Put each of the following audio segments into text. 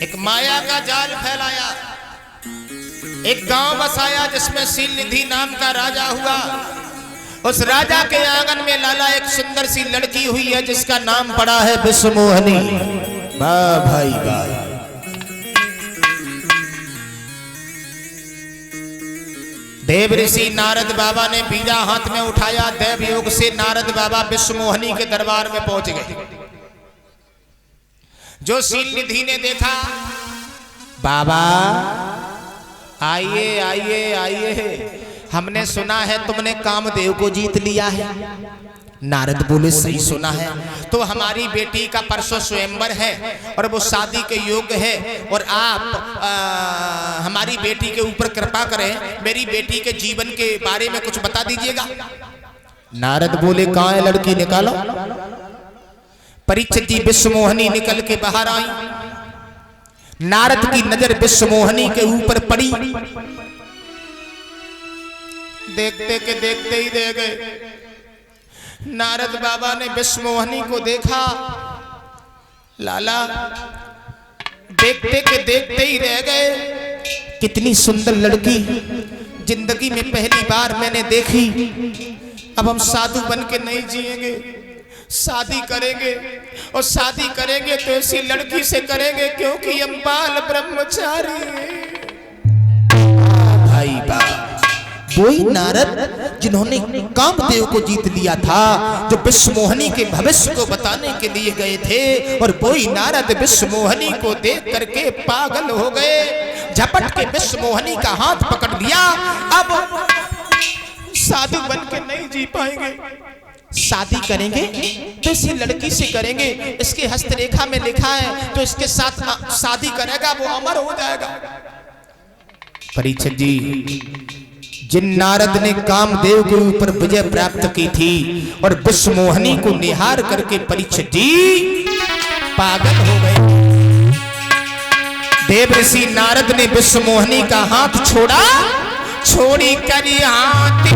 एक माया का जाल फैलाया, एक गांव बसाया जिसमें शीलनिधि नाम का राजा हुआ। उस राजा के आंगन में लाला एक सुंदर सी लड़की हुई है जिसका नाम पड़ा है विश्वमोहनी। वाह भाई वाह। देव ऋषि नारद बाबा ने बीजा हाथ में उठाया। देव योग से नारद बाबा विश्वमोहनी के दरबार में पहुंच गए। जो शीलनिधि ने देखा, बाबा आइए आइए आइए, हमने सुना है तुमने कामदेव को जीत लिया है। नारद बोले सही सुना है। तो हमारी बेटी का परसों स्वयंवर है और वो शादी के योग्य है, और आप हमारी बेटी के ऊपर कृपा करें, मेरी बेटी के जीवन के बारे में कुछ बता दीजिएगा। नारद बोले कहाँ है लड़की, निकालो। परीक्षित जी विश्वमोहनी निकल के बाहर आई। नारद की नजर विश्वमोहनी के ऊपर पड़ी। देखते के देखते ही दे गए। नारद बाबा ने विश्वमोहनी को देखा। लाला देखते के देखते ही रह गए। कितनी सुंदर लड़की, जिंदगी में पहली बार मैंने देखी। अब हम साधु बन के नहीं जिएंगे, शादी करेंगे, और शादी करेंगे तो ऐसी लड़की से करेंगे क्योंकि हम बाल ब्रह्मचारी भाई बा। वही नारद जिन्होंने कामदेव को जीत लिया था, जो विश्वमोहनी के भविष्य को बताने के लिए गए थे, और वही नारद विश्वमोहनी को देख करके पागल हो गए। झपट के विश्वमोहनी का हाथ पकड़ लिया। अब साधु बन के नहीं जी पाएंगे, शादी करेंगे तो इसी लड़की से करेंगे। इसके हस्तरेखा में लिखा है जो इसके साथ शादी करेगा वो अमर हो जाएगा। परीक्षित जी, जिन नारद ने कामदेव के ऊपर विजय प्राप्त की थी और विश्वमोहनी को निहार करके परीक्षित जी पागल हो गए। देव ऋषि नारद ने विश्वमोहनी का हाथ छोड़ा। छोड़ी कर हाथ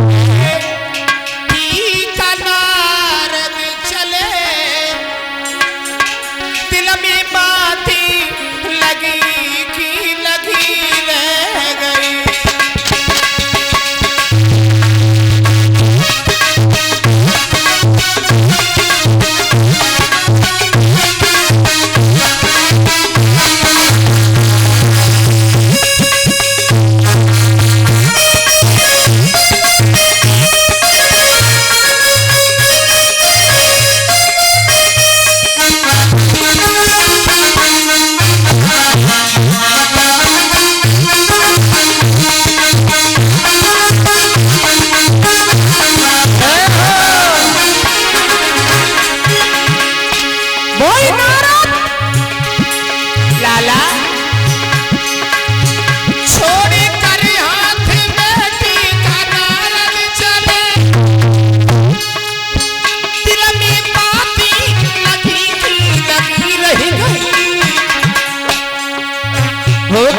नारद चले, दिल में बाती लगी की लगी रह गई।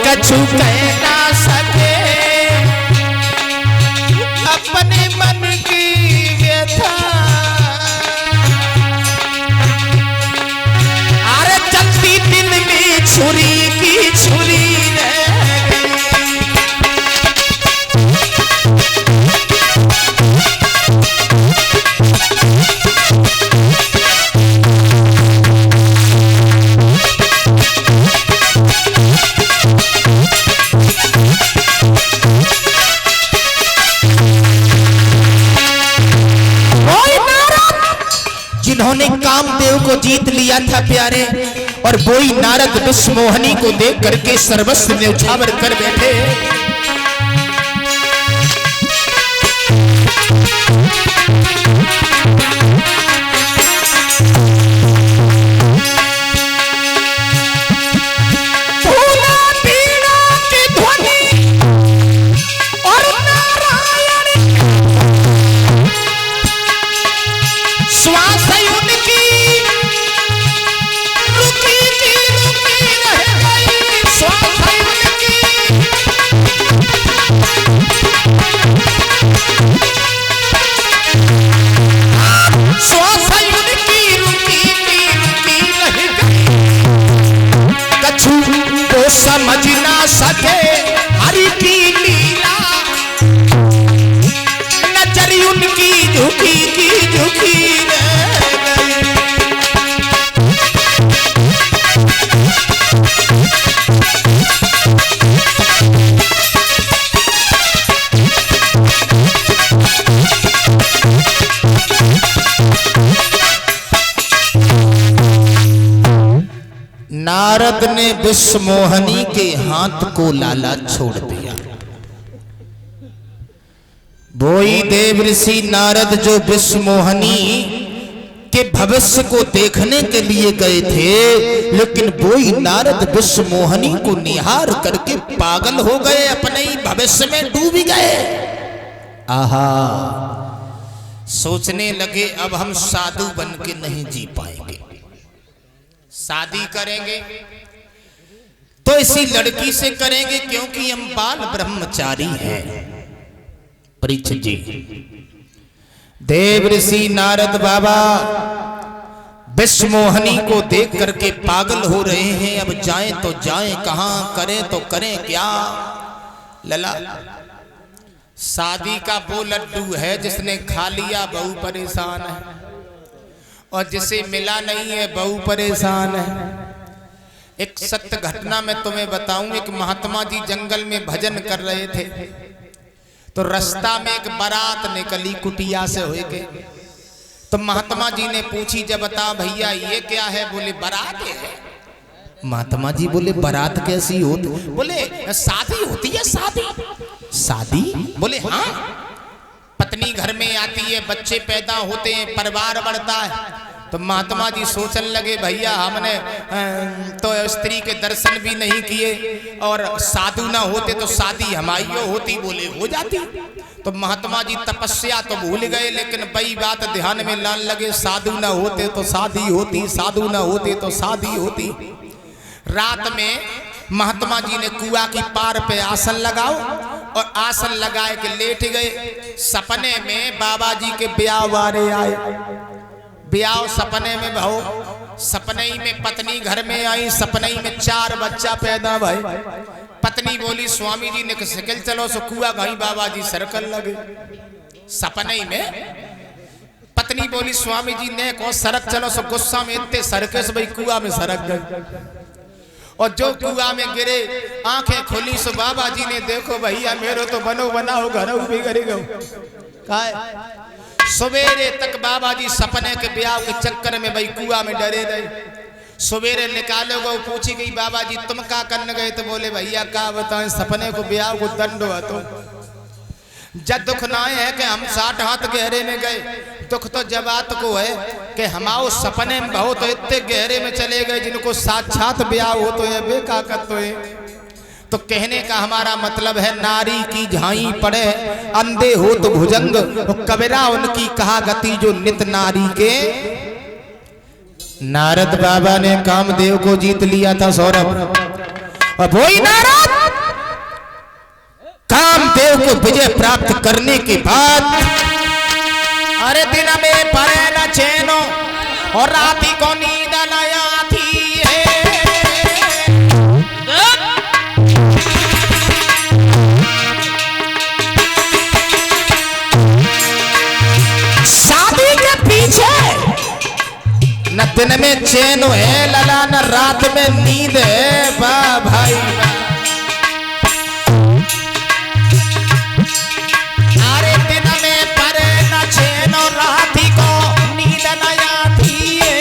कछु कह ना सके अपने मन की व्यथा। अरे चलती दिल में छुरी की छुरी रह गई। जिन्होंने कामदेव को जीत लिया था प्यारे, और वही नारद विश्वमोहनी को देख करके सर्वस्व न्यौछावर कर बैठे। समझ ना सके हरि की लीला, नजर उनकी झुकी की झुकी रह गई। नारद ने विश्वमोहनी के हाथ को लाला छोड़ दिया। वही देव ऋषि नारद जो विश्वमोहनी के भविष्य को देखने के लिए गए थे, लेकिन वही नारद विश्वमोहनी को निहार करके पागल हो गए, अपने ही भविष्य में डूब गए। आहा, सोचने लगे अब हम साधु बन के नहीं जी पाएंगे, शादी करेंगे तो इसी लड़की से करेंगे क्योंकि हम बाल ब्रह्मचारी हैं। परीक्षित जी, देव ऋषि नारद बाबा विश्वमोहनी को देख करके पागल हो रहे हैं। अब जाएं तो जाएं कहां, करें तो करें क्या। लला, शादी का वो लड्डू है जिसने खा लिया बहू परेशान है, और जिसे मिला नहीं है बहू परेशान है। एक सत्य घटना मैं तुम्हें बताऊं। एक महात्मा जी जंगल में भजन कर रहे थे, तो रास्ता में एक बारात निकली कुटिया से होके। तो महात्मा जी ने पूछी, जब बता भैया ये क्या है? बोले बारात है। महात्मा जी बोले बारात कैसी होती? बोले शादी होती है। शादी? शादी? बोले हाँ, पत्नी घर में आती है, बच्चे पैदा होते हैं, परिवार बढ़ता है। तो महात्मा जी सोचने लगे भैया हमने तो स्त्री के दर्शन भी नहीं किए, और साधु ना होते तो शादी हमारी होती। बोले हो जाती। तो महात्मा जी तपस्या तो भूल गए, लेकिन वही बात ध्यान में लाने लगे, साधु ना होते तो शादी होती, साधु ना होते तो शादी होती। रात में महात्मा जी ने कुआं की पार पे आसन लगाओ, और आसन लगाए के लेट गए। सपने में बाबा जी के ब्याह वारे आए। ब्याह सपने में भाव, सपने ही में पत्नी घर में आई, सपने ही में 4 बच्चा पैदा भाई। पत्नी बोली स्वामी जी ने साइकिल चलो सो कुआ गई, बाबा जी सरकल लगे। सपने ही में पत्नी बोली स्वामी जी ने को सरक चलो सो, गुस्सा में इतने सरके से भाई कुआ में सरक गई। और जो कुआ में गिरे आंखें खुली सो बाबा जी ने देखो भैया मेरो तो बनो बनाओ घर भी गिर गए। सवेरे तक बाबा जी सपने के ब्याह के चक्कर में भाई कुआ में डरे रहे। सवेरे निकाले गो, पूछी गई बाबा जी तुम क्या करने गए? तो बोले भैया क्या बताएं, सपने को ब्याह को दंड हुआ। तो जब दुख ना है कि हम 60 हाथ गहरे में गए, दुख तो जब बात को है कि हमारे सपने में बहुत तो इतने गहरे में चले गए जिनको साक्षात ब्याह हो तो है बेका कर तो है। तो कहने का हमारा मतलब है नारी की झाई पड़े अंधे हो तो भुजंग, कबीरा उनकी कहा गति जो नित नारी के। नारद बाबा ने कामदेव को जीत लिया था सौरभ। अब वही नारद कामदेव को विजय प्राप्त करने के बाद अरे दिन में परे न चैनो और राती को नींद न आती है। शादी के पीछे न दिन में चैन है लला, न रात में नींद है बा भाई। अरे दिन में परे न चैन और राती को नींद न आती है।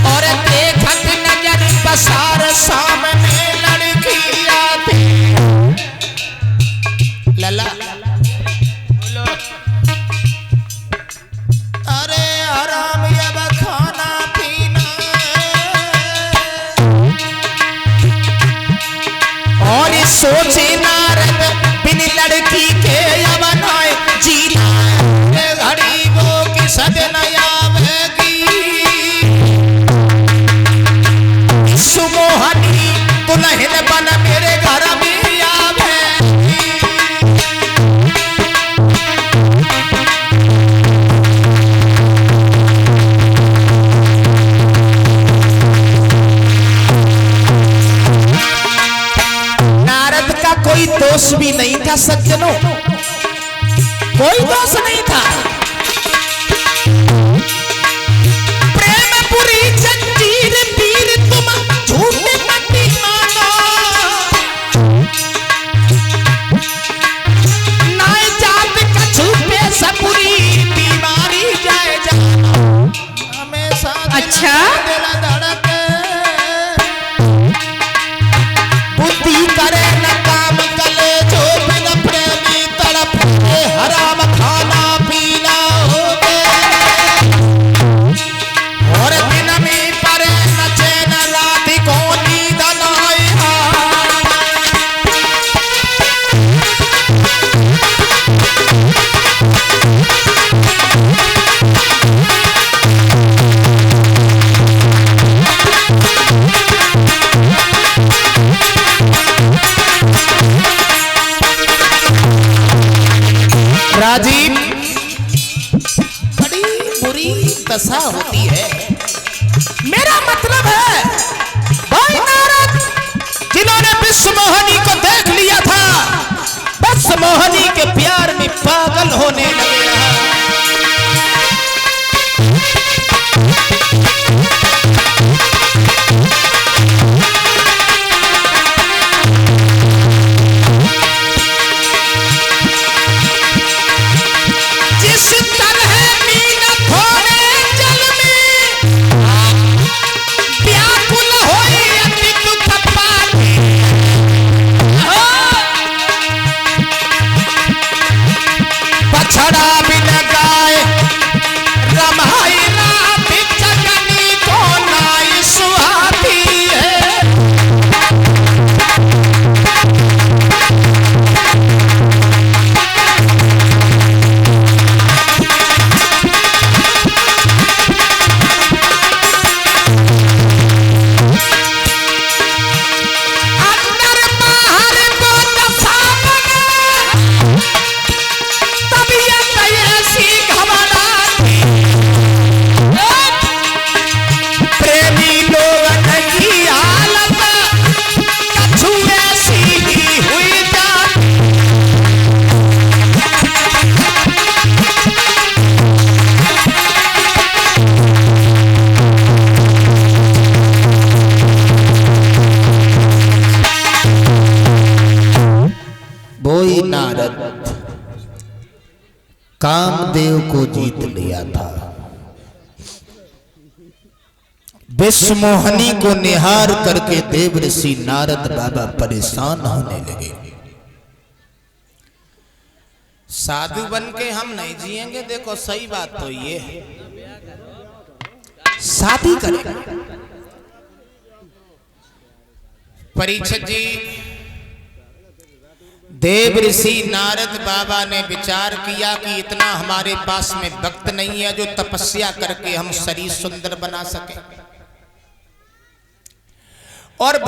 और देखत नजर पसार सामने लड़की आती लला। अरे आराम अब खाना पीना और सोचे नारद बिन लड़की के बनाए जीना घड़ी वो की सदन आवेगी। सुमोहनी दुल्हन बन मेरे घर में दोष भी नहीं था सज्जनों, कोई दोष नहीं था। प्रेमपुरी जंजीर पीर तुम झूठे मत मानो, नाय जात कछु पे सपुरी बीमारी जाए जानो। हमेशा अच्छा दिल धड़के बुद्धि करे न काम कले, जो बिन प्रेमी तड़प के हराम खाना पीना हो गए। और दिन में परे न चैन रात को नींद न आया। राजीव, बड़ी बुरी दशा होती है। मेरा मतलब है भाई नारद जिन्होंने विश्व मोहिनी को देख लिया था, विश्व मोहिनी के प्यार में पागल होने लगे। बोई नारद कामदेव को जीत लिया था। विश्व मोहिनी को निहार करके देव ऋषि नारद बाबा परेशान होने लगे। साधु बन के हम नहीं जिएंगे। देखो सही बात तो ये है, शादी करें। परीक्षित जी, देव ऋषि नारद बाबा ने विचार किया कि इतना हमारे पास में वक्त नहीं है जो तपस्या करके हम शरीर सुंदर बना सके। और